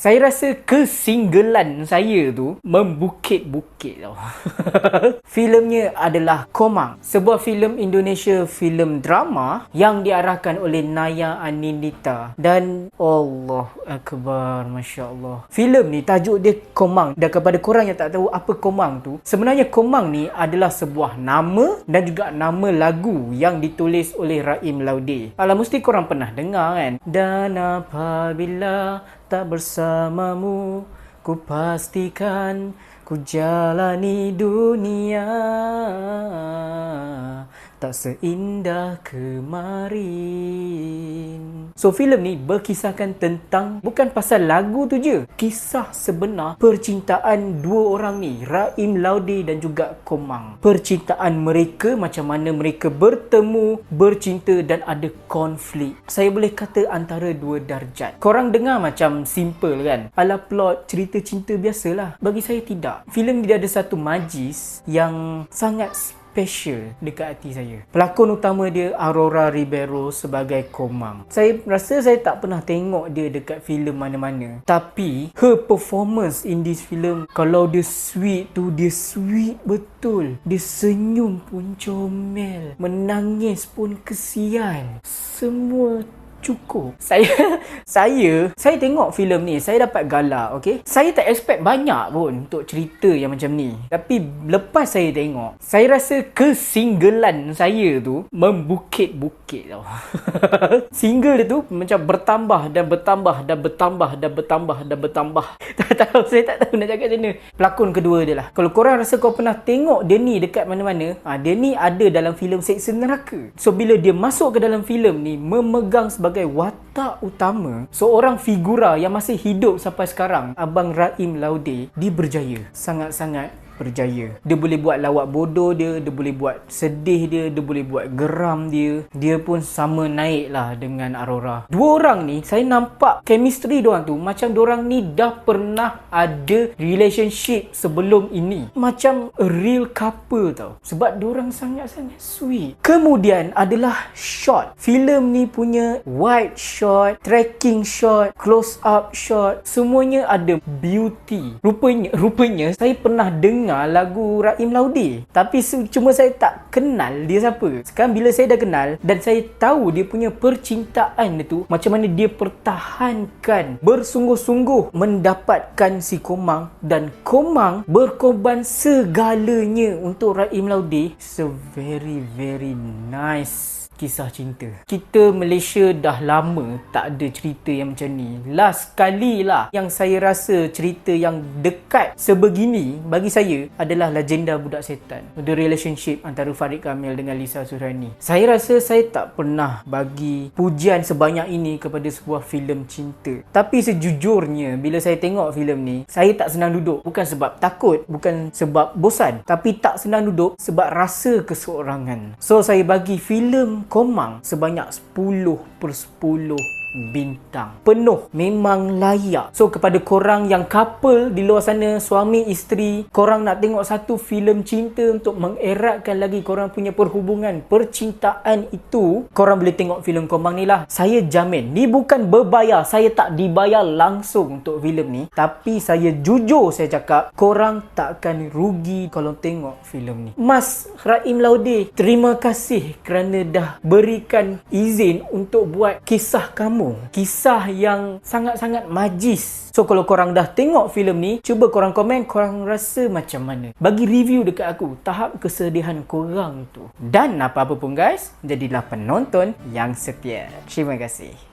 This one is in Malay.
Saya rasa kesinggelan saya tu membukit-bukit tau. Filmnya adalah Komang, sebuah filem Indonesia, filem drama yang diarahkan oleh Naya Anindita. Dan Allah Akbar, Masya Allah. Filem ni tajuk dia Komang. Dan kepada korang yang tak tahu apa Komang tu, sebenarnya Komang ni adalah sebuah nama dan juga nama lagu yang ditulis oleh Raim Laude. Alah, mesti korang pernah dengar kan? Dan apabila tak bersamamu, ku pastikan ku jalani dunia tak seindah kemarin. So filem ni berkisahkan tentang, bukan pasal lagu tu je, kisah sebenar percintaan dua orang ni, Raim Laude dan juga Komang. Percintaan mereka, macam mana mereka bertemu, bercinta dan ada konflik. Saya boleh kata antara dua darjat. Korang dengar macam simple kan? Ala plot cerita cinta biasalah. Bagi saya tidak. Filem dia ada satu majlis yang sangat special dekat hati saya. Pelakon utama dia Aurora Ribeiro sebagai Komang. Saya rasa saya tak pernah tengok dia dekat filem mana-mana. Tapi her performance in this film, kalau dia sweet tu, dia sweet betul. Dia senyum pun comel, menangis pun kesian. Semua cukup. Saya tengok filem ni, saya dapat galak, okey. Saya tak expect banyak pun untuk cerita yang macam ni. Tapi lepas saya tengok, saya rasa kesinggelan saya tu membukit-bukit tau. Single dia tu macam bertambah dan bertambah dan bertambah dan bertambah dan bertambah. Tak tahu, saya tak tahu nak cakap macam mana. Pelakon kedua dia lah. Kalau korang rasa kau pernah tengok dia ni dekat mana-mana, dia ni ada dalam filem Seksa Neraka. So bila dia masuk ke dalam filem ni, memegang sebagai watak utama seorang figura yang masih hidup sampai sekarang, Abang Raim Laude, dia berjaya. Sangat-sangat berjaya. Dia boleh buat lawak bodoh dia boleh buat sedih dia boleh buat geram dia. Dia pun sama naik lah dengan Aurora. Dua orang ni, saya nampak chemistry diorang tu macam diorang ni dah pernah ada relationship sebelum ini. Macam a real couple tau. Sebab diorang sangat-sangat sweet. Kemudian adalah shot. Filem ni punya wide shot, tracking shot, close up shot, semuanya ada beauty. Rupanya saya pernah dengar lagu Raim Laude, tapi cuma saya tak kenal dia siapa. Sekarang bila saya dah kenal dan saya tahu dia punya percintaan dia tu, macam mana dia pertahankan bersungguh-sungguh mendapatkan si Komang, dan Komang berkorban segalanya untuk Raim Laude. So very very nice kisah cinta. Kita Malaysia dah lama tak ada cerita yang macam ni. Last kali lah yang saya rasa cerita yang dekat sebegini bagi saya adalah Legenda Budak Setan. The relationship antara Farid Kamil dengan Lisa Suhaimi. Saya rasa saya tak pernah bagi pujian sebanyak ini kepada sebuah filem cinta. Tapi sejujurnya bila saya tengok filem ni, saya tak senang duduk. Bukan sebab takut, bukan sebab bosan, tapi tak senang duduk sebab rasa keseorangan. So saya bagi filem Komang sebanyak 10/10 bintang. Penuh, memang layak. So kepada korang yang couple di luar sana, suami isteri, korang nak tengok satu filem cinta untuk mengeratkan lagi korang punya perhubungan, percintaan itu, korang boleh tengok filem Komang ni lah. Saya jamin, ni bukan berbayar, saya tak dibayar langsung untuk filem ni, tapi saya jujur saya cakap, korang tak akan rugi kalau tengok filem ni. Mas Raim Laude, terima kasih kerana dah berikan izin untuk buat kisah kamu. Kisah yang sangat-sangat majis. So kalau korang dah tengok filem ni, cuba korang komen korang rasa macam mana. Bagi review dekat aku tahap kesedihan korang tu. Dan apa-apa pun guys, jadilah penonton yang setia. Terima kasih.